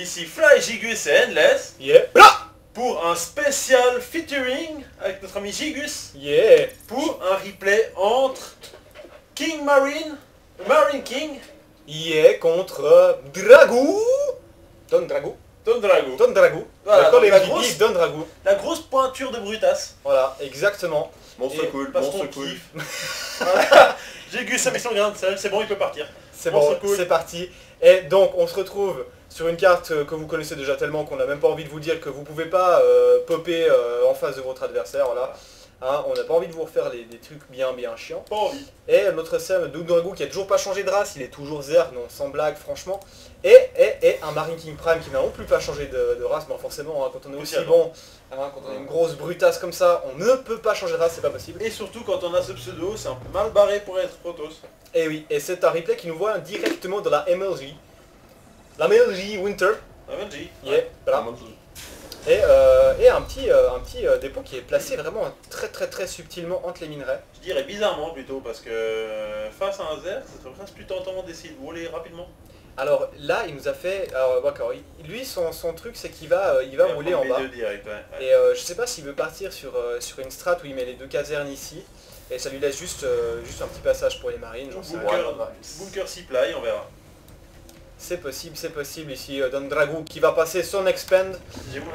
Ici Fly, Gigus et Endless Yeah. pour un spécial featuring avec notre ami Gigus Yeah. pour un replay entre King Marine, Marine King, Yeah contre Dragou. Don Dragou. Don Drago. Don Dragou. Voilà, D'accord, donc les la MVP, grosse- Don Dragou. La grosse pointure de Brutas. Voilà, exactement. Monstre Et cool, Parce monstre qu'on cool. kiffe. Voilà. Gigus a mis son grain de sel, c'est bon, il peut partir. C'est Bon, bon, c'est cool. c'est parti. Et donc on se retrouve sur une carte que vous connaissez déjà tellement qu'on n'a même pas envie de vous dire que vous pouvez pas popper en face de votre adversaire, voilà. Hein, on n'a pas envie de vous refaire des trucs bien chiants. Pas envie. Et notre Sam Don Dragou qui a toujours pas changé de race, il est toujours Zerg, non sans blague franchement. Et un Marine King Prime qui n'a non plus pas changé de race, mais forcément hein, quand on est aussi bon, hein, quand on est une grosse brutasse comme ça, on ne peut pas changer de race, c'est pas possible. Et surtout quand on a ce pseudo, c'est un peu mal barré pour être Protoss. Et oui, et c'est un replay qui nous voit directement dans la MLG. La MLG Winter. La Benji. Yeah, voilà. Et un petit dépôt qui est placé vraiment très subtilement entre les minerais. Je dirais bizarrement plutôt parce que face à un Zerg, ça serait presque plus tentant d'essayer de voler rapidement. Alors là, il nous a fait... Alors d'accord, lui son truc c'est qu'il va rouler en bas. Direct, ouais. Et je sais pas s'il veut partir sur une strat où il met les deux casernes ici. Et ça lui laisse juste un petit passage pour les marines, j'en sais rien. Bunker supply, on verra. C'est possible ici Don Dragou qui va passer son expand.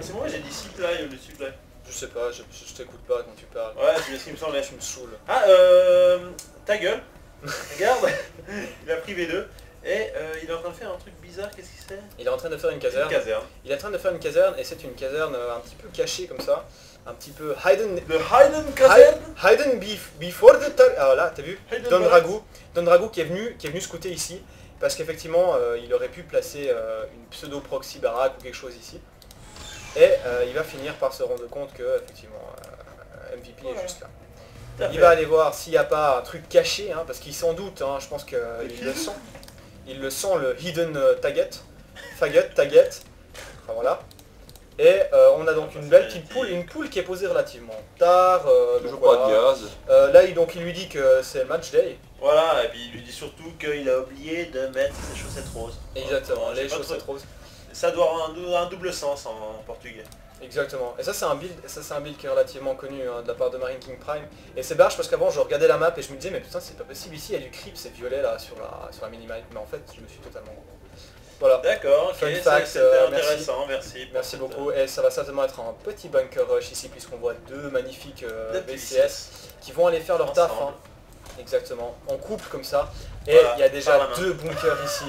C'est moi j'ai dit supply au lieu de supply. Je sais pas, je t'écoute pas quand tu parles. Ouais, c'est bien ce qui me semblait. Tu me saoules. Ah, ta gueule. Regarde, il a pris V2. Et il est en train de faire un truc bizarre, qu'est-ce qu'il fait? Il est en train de faire une caserne. Il est en train de faire une caserne et c'est une caserne un petit peu cachée comme ça. Un petit peu hidden. Le Hayden caserne. Hidden before the target. Alors là, t'as vu Hidden Don barracks. Dragou. Don Dragou qui est venu scouter ici. Parce qu'effectivement, il aurait pu placer une pseudo-proxy baraque ou quelque chose ici. Et il va finir par se rendre compte que, effectivement, MVP est juste là. Il va aller voir s'il n'y a pas un truc caché, hein, parce qu'il s'en doute, hein, je pense qu'il le sent. Il le sent, le hidden target. Target. Enfin voilà. Et on a donc une belle petite poule, une poule qui est posée relativement tard. Toujours donc pas de voilà. gaz. Là, il lui dit que c'est le match day. Voilà, et puis il lui dit surtout qu'il a oublié de mettre ses chaussettes roses. Exactement, J'ai les pas chaussettes trop- roses. Ça doit avoir un double sens en portugais. Exactement. Et ça c'est un build qui est relativement connu hein, de la part de Marine King Prime. Et c'est barge parce qu'avant je regardais la map et je me disais mais putain c'est pas possible ici, il y a du creep, c'est violet là sur la minimap. Mais en fait je me suis totalement... Voilà. D'accord, ok, Fun fact, c'était intéressant, merci. Merci beaucoup. Et ça va certainement être un petit bunker rush ici puisqu'on voit deux magnifiques Deux VCS qui vont aller faire leur taf. Ensemble. Hein. Exactement. En couple comme ça. Et Voilà, il y a par déjà la main. deux bunkers ici.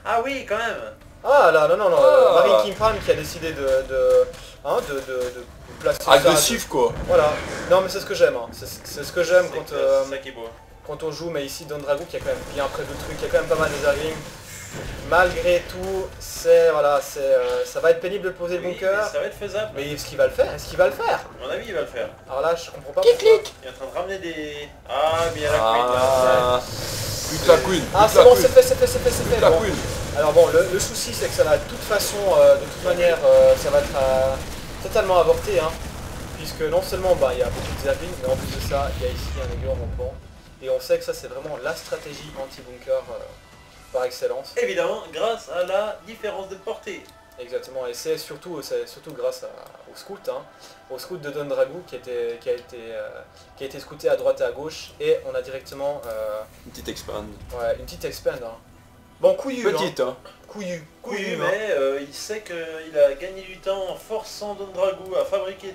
Ah oui, quand même. Ah là, non, Ah. Marine King Prime qui a décidé de placer ça, Agressif quoi. Voilà, non mais c'est ce que j'aime, hein. C'est ce que j'aime C'est ça qui est beau. quand on joue, mais ici Don Dragou qui a quand même bien prévu le truc, il y a quand même pas mal de zerglings. Malgré tout, ça va être pénible de poser le Oui, bunker, mais ça va être faisable. mais est-ce qu'il va le faire? À mon avis, il va le faire. Alors là, je comprends pas Clic, pourquoi. clic. Il est en train de ramener des... Ah, mais il y a la queen là. Ah. Pute la queen. Ah c'est bon, c'est fait. La Bon. queen. Alors bon, le souci c'est que ça va de toute façon, de toute manière, ça va être totalement avorté, hein, puisque non seulement bah, il y a beaucoup de zerglings, mais en plus de ça, il y a ici un aiguillon rampant, et on sait que ça c'est vraiment la stratégie anti-bunker par excellence. Évidemment, grâce à la différence de portée. Exactement, et c'est surtout grâce au scout, hein, au scout de Don Dragou qui a été scouté à droite et à gauche, et on a directement Une petite expand. une petite expand. Hein. Bon, couillu, Petite hein. Couillu, Oui, hein. mais il sait qu'il a gagné du temps en forçant Don Dragou à fabriquer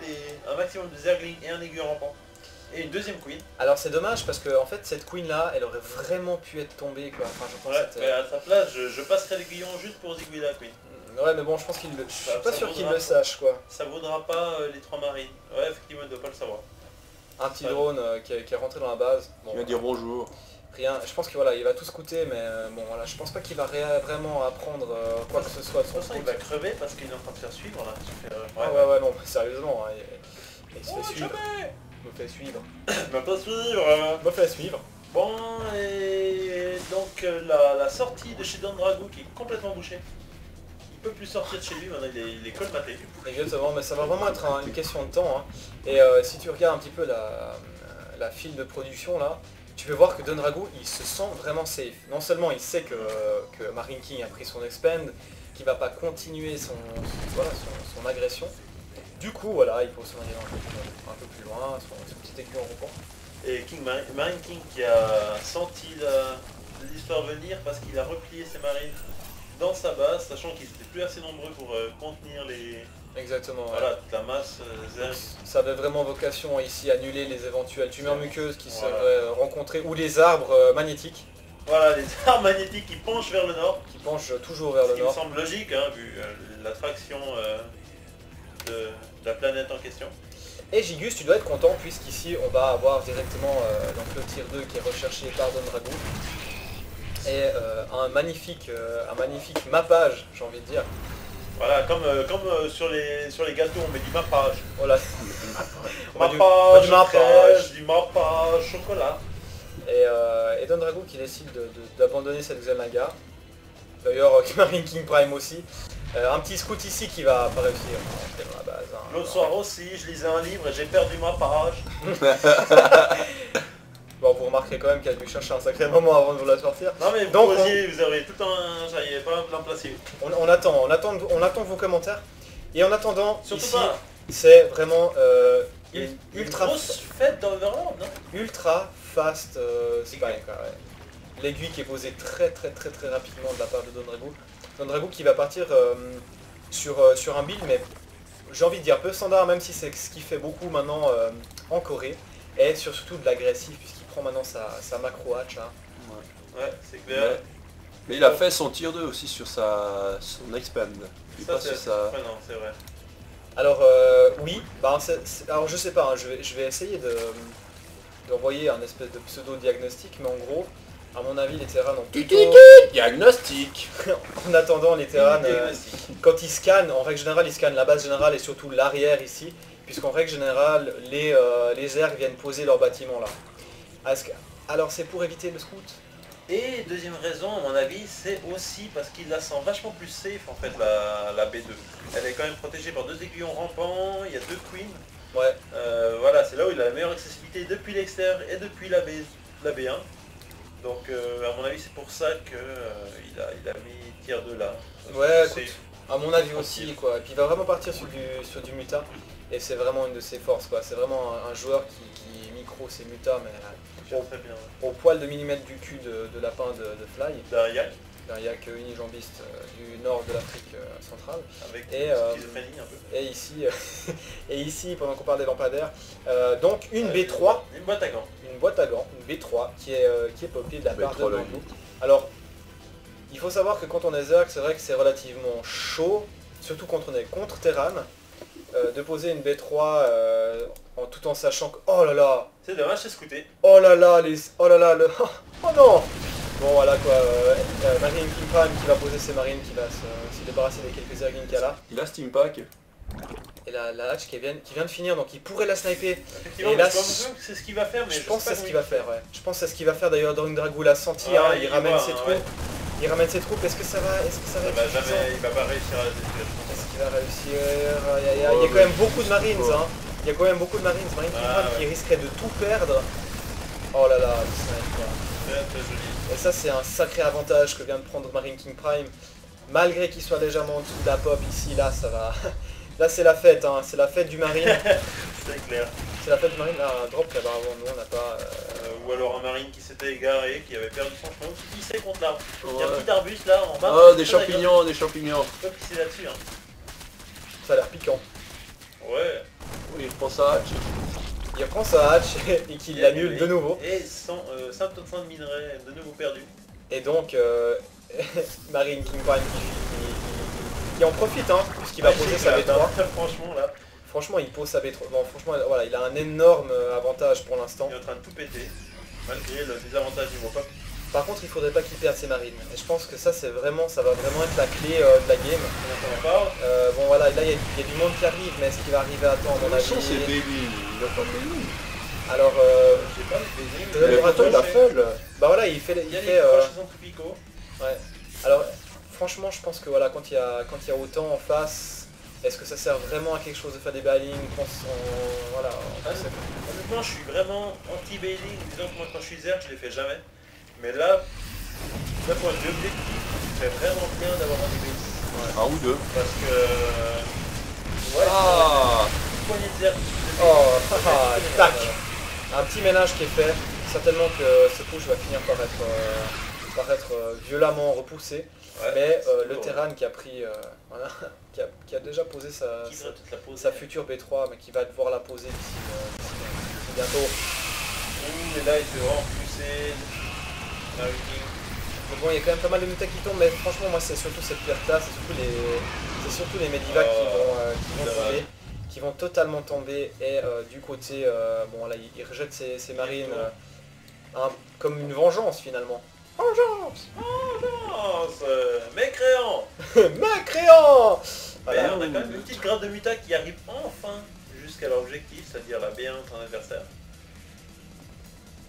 un maximum de zerglings et un aiguillon rampant. Et une deuxième queen. Alors c'est dommage parce que en fait cette queen là elle aurait vraiment pu être tombée quoi. Enfin je pense Ouais, que mais à sa place, je passerai l'aiguillon juste pour zigouiller la queen. ouais mais bon je pense qu'il le... Je suis pas ça sûr qu'il vaudra- le sache quoi. Ça vaudra pas les 3 marines. Ouais, effectivement, il ne doit pas le savoir. Un petit Ouais. drone qui est rentré dans la base. Bon, Il va dire bonjour. rien. Je pense que voilà il va tout scouter mais bon voilà je pense pas qu'il va vraiment apprendre quoi que ce soit de De son toute façon, il scout. va crever parce qu'il est en train de faire suivre là. Ouais non sérieusement hein, il se Oh, fait suivre. jamais. Me fait suivre. Il va pas suivre. Me fait suivre. Bon, et donc la sortie de chez Don Dragou qui est complètement bouchée. Il peut plus sortir de chez lui, maintenant il est colmaté. Exactement, mais ça va vraiment être une question de temps. Hein. Et si tu regardes un petit peu la file de production là, tu peux voir que Donragu il se sent vraiment safe. Non seulement il sait que Marine King a pris son expand, qu'il va pas continuer son agression. Du coup voilà, il faut se manier un peu plus loin, son petit aiguille en roupant. Et Marine King qui a senti l'histoire venir parce qu'il a replié ses marines dans sa base, sachant qu'ils étaient plus assez nombreux pour contenir les... Exactement. Voilà, Ouais. toute la masse Zerg. Ça avait vraiment vocation ici à annuler les éventuelles tumeurs muqueuses qui seraient rencontrées ou les arbres magnétiques Voilà, les arbres magnétiques qui penchent vers le nord. qui penchent toujours vers Ce le qui me nord. semble logique, hein, vu l'attraction de la planète en question. Et Gigus, tu dois être content puisqu'ici on va avoir directement donc le tier 2 qui est recherché par Donragu. Et un magnifique mappage, j'ai envie de dire. Voilà, comme sur les gâteaux, on met du mappage. Voilà. On met du Mappage, mappage. fraise, du mappage, chocolat. Et Donragu qui décide d'abandonner cette Xelnaga. D'ailleurs, Marine King Prime aussi. Un petit scout ici qui va pas réussir à entrer dans la base. Hein. L'autre soir aussi, je lisais un livre et j'ai perdu ma page. Bon, vous remarquerez quand même qu'elle a dû chercher un sacré moment avant de vous la sortir. Non mais vous Donc, posiez, vous auriez tout un... J'arrivais pas à me placer. On attend vos commentaires. Et en attendant, Surtout ici, pas. c'est vraiment Une ultra, grosse fête d'Overland, non? ultra fast spy. Quoi, ouais. L'aiguille qui est posée très rapidement de la part de Donragu. Donragu qui va partir sur un build, mais j'ai envie de dire peu standard, même si c'est ce qu'il fait beaucoup maintenant en Corée. Et surtout de l'agressif, puisqu'il prend maintenant sa macro hatch. Hein. Ouais, c'est clair. Mais il a fait son tier 2 aussi sur son expand. Il Ça, passe c'est sur sa... ouais, non, c'est vrai. Alors oui, bah, alors je sais pas, hein, je vais essayer d'envoyer un espèce de pseudo-diagnostic, mais en gros, à mon avis, les Terrans ont plutôt... Diagnostic. En attendant, les Terrans, Diagnostic. quand ils scannent, en règle générale, ils scannent la base générale et surtout l'arrière ici, puisqu'en règle générale, les Zerg viennent poser leur bâtiment là. Alors c'est pour éviter le scout? Et deuxième raison, à mon avis, c'est aussi parce qu'il la sent vachement plus safe en fait, la B2. Elle est quand même protégée par 2 aiguillons rampants, il y a 2 queens. Ouais. Voilà, c'est là où il a la meilleure accessibilité depuis l'extérieur et depuis la B1. Donc à mon avis, c'est pour ça qu'il a mis tier 2 là. Ouais, C'est- écoute, à mon avis aussi, quoi. Et puis il va vraiment partir sur du muta, et c'est vraiment une de ses forces, quoi. C'est vraiment un joueur qui micro ses mutas, mais c'est très bien. au poil de millimètre du cul de lapin de Fly. Derrière, d'un yak unijambiste du nord de l'Afrique centrale. avec Et, une schizophrénie un peu. Et ici, pendant qu'on parle des lampadaires, donc une B3, Une boîte à gants. une boîte à gants, une B3 qui est popée de la part de B3 Donragu. Alors, il faut savoir que quand on est Zerg, c'est vrai que c'est relativement chaud, surtout quand on est contre Terran, de poser une B3 tout en sachant que... Oh là là, C'est dommage, c'est scouté. oh là là, oh là là, oh non. Bon voilà quoi, Marine King Prime qui va poser ses marines, qui va se débarrasser des quelques Zerglings qu'il y a là. Il a Steam Pack. Et la hatch qui vient de finir, donc il pourrait la sniper. Effectivement, Et là, mais je pense que c'est ce qu'il va faire, mais Je pense que c'est sais ce pas qu'il va faire, ouais. Je pense que c'est ce qu'il va faire, d'ailleurs Donragu l'a senti, Ah, hein, il il ramène voit, ses hein, troupes. ouais. Il ramène ses troupes, est-ce que ça va comment il être va suffisant jamais, il va pas réussir à la détruire. Est-ce qu'il va réussir? Il y a quand même beaucoup de Marines, hein. Il y a quand même beaucoup de Marines, Marine King Prime qui risquerait de tout perdre. Oh là là, le sniper. Très très joli. Et ça c'est un sacré avantage que vient de prendre Marine King Prime. Malgré qu'il soit légèrement en dessous de la pop ici, là ça va. Là c'est la fête, hein. C'est la fête du marine. C'est clair. C'est la fête du marine. Ah, un drop là-bas avant nous, on n'a pas... Ou alors un marine qui s'était égaré, qui avait perdu son chemin, qui pissait contre l'arbre. Il y a un Ouais. petit arbuste là en bas. Oh, des Très champignons, des champignons. agréable. Tu peux pisser là-dessus. Hein. Ça a l'air piquant. Ouais. Oui, je prends ça. Il reprend sa hatch et qu'il l'annule de nouveau. Euh, Et 100% de minerais de nouveau perdus. Et donc, Marine King Prime qui en profite, hein, puisqu'il va Ouais, poser c'est sa clair, B3. Franchement là, Franchement, il pose sa B3. Bon, franchement, voilà, il a un énorme avantage pour l'instant. il est en train de tout péter. Malgré le désavantage du mot-pop. Par contre, il faudrait pas qu'il perde ses marines. Et je pense que ça va vraiment être la clé de la game. On en parle. Bon voilà, là il y a du monde qui arrive, mais est-ce qu'il va arriver à temps à mon Le avis? son c'est Baby. Il a pas Baby. Alors, J'ai pas le baiser. Le laboratoire, il a fait le... bah voilà, il fait, Il y a les proches qui sont tout picots. ouais. Alors, franchement, je pense que voilà, quand il y a autant en face, est-ce que ça sert vraiment à quelque chose de faire des ballings? Voilà. Ah, typiquement, je suis vraiment anti-bailing. Disons que moi, quand je suis Zerg, je les fais jamais. Mais là, d'un point de vue objectif, c'est vraiment bien d'avoir un bailing. Ouais, un ou deux. Parce que... Ouais, Ah, une poignée de Zerg. Oh, tac. Un petit ménage qui est fait. Certainement que ce push va finir par être violemment repoussé. Ouais, Mais c'est le toujours- Terran qui a pris, voilà, qui a déjà posé Qui devrait peut-être la poser. sa future B3, mais qui va devoir la poser d'ici bientôt. Ouh, et là, il peut vraiment pousser. Maruking. Donc bon, il y a quand même pas mal de mutas qui tombent, mais franchement, moi, c'est surtout cette perte-là, c'est surtout les Medivacs qui vont tomber, qui vont totalement tomber. Et du côté, bon là, il rejette ses marines comme une vengeance finalement. Vengeance. Oh, mécréant. Mécréant. Mais Voilà. on a quand même une petite grade de muta qui arrive enfin jusqu'à leur objectif, c'est-à-dire la B1 de son adversaire.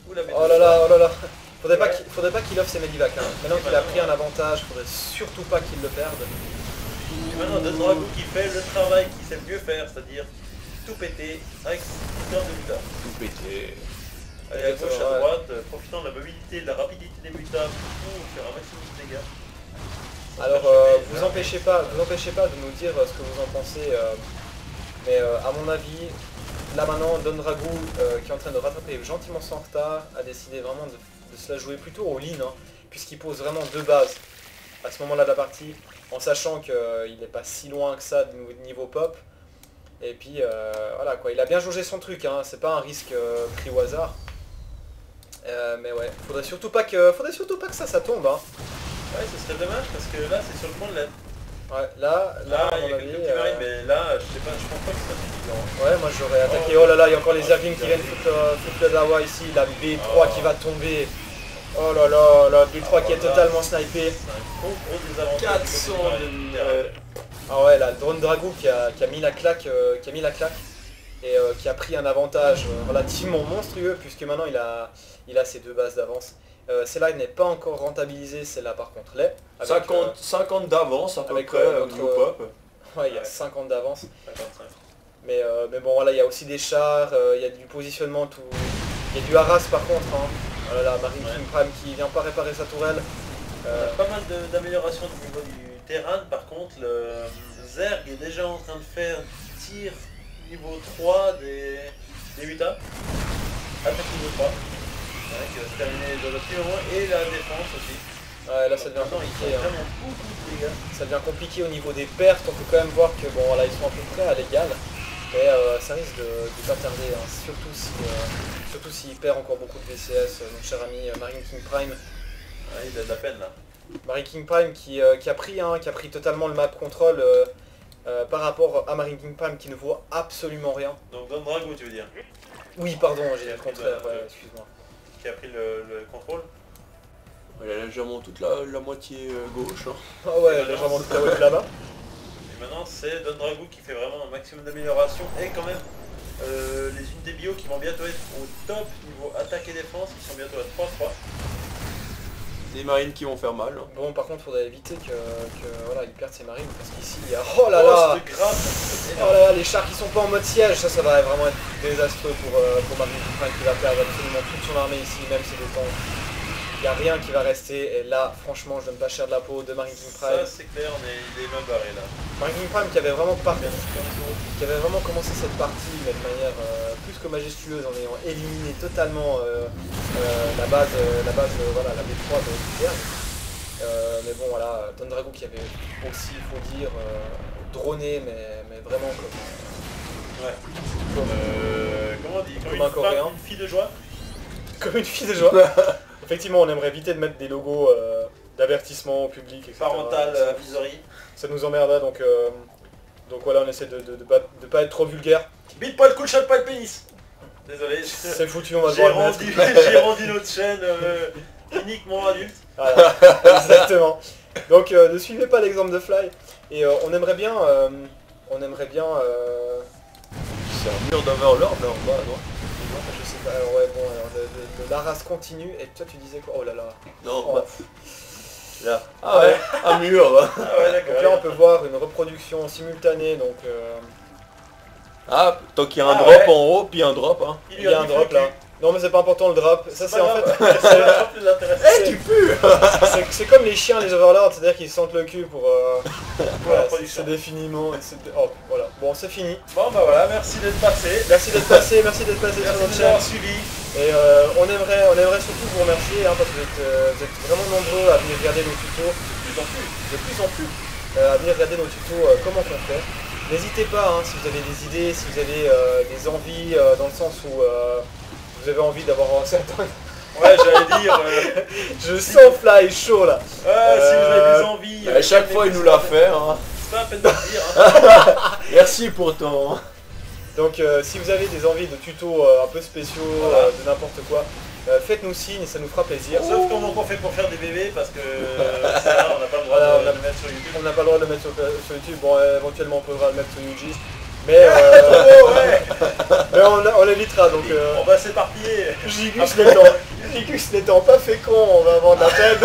Ou la B2. Oh là là, oh là là. Ouais. Faudrait pas qu'il offre ses Medivacs. Hein. Maintenant qu'il a pris un avantage, faudrait surtout pas qu'il le perde. Et maintenant, Dothragou qui fait le travail qu'il sait mieux faire, c'est-à-dire tout péter avec une grade de muta. tout pété. Aller à gauche, à Ouais. droite, profitant de la mobilité, de la rapidité des mutas pour faire un maximum de dégâts. Alors, Achever, vous empêchez pas de nous dire ce que vous en pensez, mais à mon avis, là maintenant, Don Dragou, qui est en train de rattraper gentiment son retard, a décidé vraiment de se la jouer plutôt au lean, hein, puisqu'il pose vraiment deux bases à ce moment-là de la partie, en sachant qu'il n'est pas si loin que ça de niveau pop. Et puis voilà quoi, il a bien jaugé son truc, hein, c'est pas un risque pris au hasard. Mais ouais, faudrait surtout pas que ça tombe, hein. Ouais, ce serait dommage parce que là, c'est sur le point de l'être. Ouais, là, Là, à il y mon a avis, quelques petits marines, mais là, je sais pas, je pense pas que ça soit suffisant. ouais, moi j'aurais attaqué. Oh là là, il y a encore les Zerglings qui viennent foutre le dawa ici, la B3 qui va tomber. Oh là là, la B3 qui est totalement snipée. C'est un gros désavantage. 400 de... Ah ouais, là, le drone Dragou qui a mis la claque, et qui a pris un avantage relativement monstrueux puisque maintenant il a ses deux bases d'avance. Celle-là il n'est pas encore rentabilisée, celle-là par contre l'est. Avec, 50 d'avance à peu avec, près notre, au niveau pop. ouais, il y a Ouais. 50 d'avance. 55. Mais bon voilà, il y a aussi des chars, il y a du positionnement, tout. Il y a du harass par contre. Hein. Oh là là, Marine Ouais. King Prime qui vient pas réparer sa tourelle. On a pas mal d'améliorations au niveau du terrain, par contre le Zerg est déjà en train de faire tir niveau 3 des mutas. Attaque niveau 3. Ouais, qui va se terminer dans le petit moment, et la défense aussi. Ouais, là ça devient Maintenant, ils compliqué. font Hein. vraiment beaucoup de dégâts. Ça devient compliqué au niveau des pertes. On peut quand même voir que bon là ils sont à peu près à l'égal. Mais ça risque de pas tarder, hein. Surtout s'il perd encore beaucoup de VCS, mon cher ami Marine King Prime. Ouais, il a de la peine là. Marine King Prime qui a pris totalement le map control par rapport à Marine King Prime qui ne vaut absolument rien. Donc Don Drago, tu veux dire, Oui pardon, j'ai dit le contraire, ouais, excuse-moi. qui a pris le contrôle. Il a légèrement toute la moitié gauche. Hein. Ah ouais, légèrement toute la web là-bas. Et maintenant c'est Don Drago qui fait vraiment un maximum d'amélioration, et quand même les unités bio qui vont bientôt être au top niveau attaque et défense, qui sont bientôt à 3-3. Des marines qui vont faire mal. Hein. Bon par contre faudrait éviter que voilà, il perde ses marines parce qu'ici il y a... Oh là là, cette grave, oh là là, les chars qui sont pas en mode siège, ça va vraiment être désastreux pour Marine King Prime qui va perdre absolument toute son armée ici, même si des temps. Il n'y a rien qui va rester, et là franchement je donne pas cher de la peau de Marine King Prime. ça c'est clair, il est même barré là. Marine King Prime qui avait vraiment commencé cette partie mais de manière plus que majestueuse en ayant éliminé totalement la base, voilà, la B3 de Zerg. Mais bon voilà, Don Drago qui avait aussi, il faut dire, droné mais vraiment Ouais. Comment on dit, Comme un Coréen. Une fille de joie. comme une fille de joie. Effectivement on aimerait éviter de mettre des logos d'avertissement au public, etc. Parental advisory. Ça nous emmerde donc voilà, on essaie de pas être trop vulgaire. Bite pas le cul, chatte pas le pénis. Désolé, C'est foutu, on va j'ai devoir le mettre. rendu, j'ai rendu notre chaîne uniquement adulte. Voilà, exactement. Donc ne suivez pas l'exemple de Fly. Et on aimerait bien... C'est un mur d'Overlord là en bas à droite. je sais pas, alors ouais, bon, alors, la race continue. Et toi tu disais quoi? Oh là là. Non, Oh. bah, là. Ah ouais, un mur. Ah ouais, d'accord. Donc là on peut voir une reproduction simultanée, donc Ah, tant qu'il y a un Ah, drop ouais. en haut, puis un drop, hein. Il y a un drop là. Non mais c'est pas important le drop. Ça c'est en fait... C'est vachement plus intéressant. Eh, tu pues C'est comme les chiens, les overlords, c'est-à-dire qu'ils sentent le cul pour... Pour la c'est production. définiment... Oh, voilà. Bon, c'est fini. Bon bah voilà, merci d'être passé. Merci d'être passé, merci d'être passé sur Merci notre de chaîne. nous avoir suivis. Et on aimerait surtout vous remercier, hein, parce que vous êtes vraiment nombreux à venir regarder nos tutos, de plus en plus, à venir regarder nos tutos, comment on fait. N'hésitez pas, hein, si vous avez des idées, si vous avez des envies, dans le sens où vous avez envie d'avoir un certain... Ouais, j'allais dire... Je sens Fly chaud là. si vous avez des envies... À chaque fois, il nous l'a fait, hein. C'est pas la peine de le dire. Hein. Merci pour ton... Donc si vous avez des envies de tutos un peu spéciaux, Voilà. de n'importe quoi, faites-nous signe, ça nous fera plaisir. Sauf comment on fait pour faire des bébés, parce que ça, on n'a pas le droit Voilà, de le mettre sur YouTube. On n'a pas le droit de le mettre sur YouTube, bon éventuellement on pourra le mettre sur UG, mais, Oh ouais. mais on l'évitera donc... On va s'éparpiller. Gigus n'étant pas fécond, on va avoir de la peine.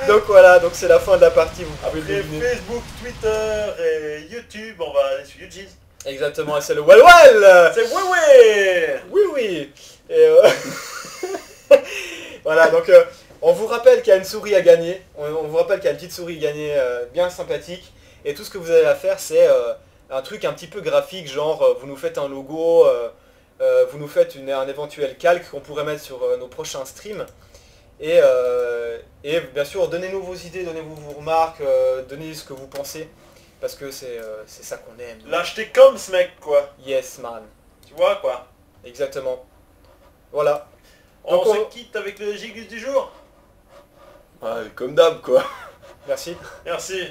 Donc voilà, donc c'est la fin de la partie, vous pouvez le Après deviner. Facebook, Twitter et YouTube, on va aller sur YouTube. Exactement, et c'est le well well. C'est ouais. Oui oui. Et voilà, donc on vous rappelle qu'il y a une souris à gagner, on vous rappelle qu'il y a une petite souris gagnée bien sympathique, et tout ce que vous avez à faire c'est un truc un petit peu graphique, genre vous nous faites un logo, vous nous faites un éventuel calque qu'on pourrait mettre sur nos prochains streams, et bien sûr donnez-nous vos idées, donnez-vous vos remarques, donnez ce que vous pensez, parce que c'est ça qu'on aime. L'acheter comme ce mec, quoi. Yes man, Tu vois, quoi. exactement. Voilà. On Donc, se on- quitte avec le Gigus du jour. Ouais, comme d'hab, quoi. Merci. Merci.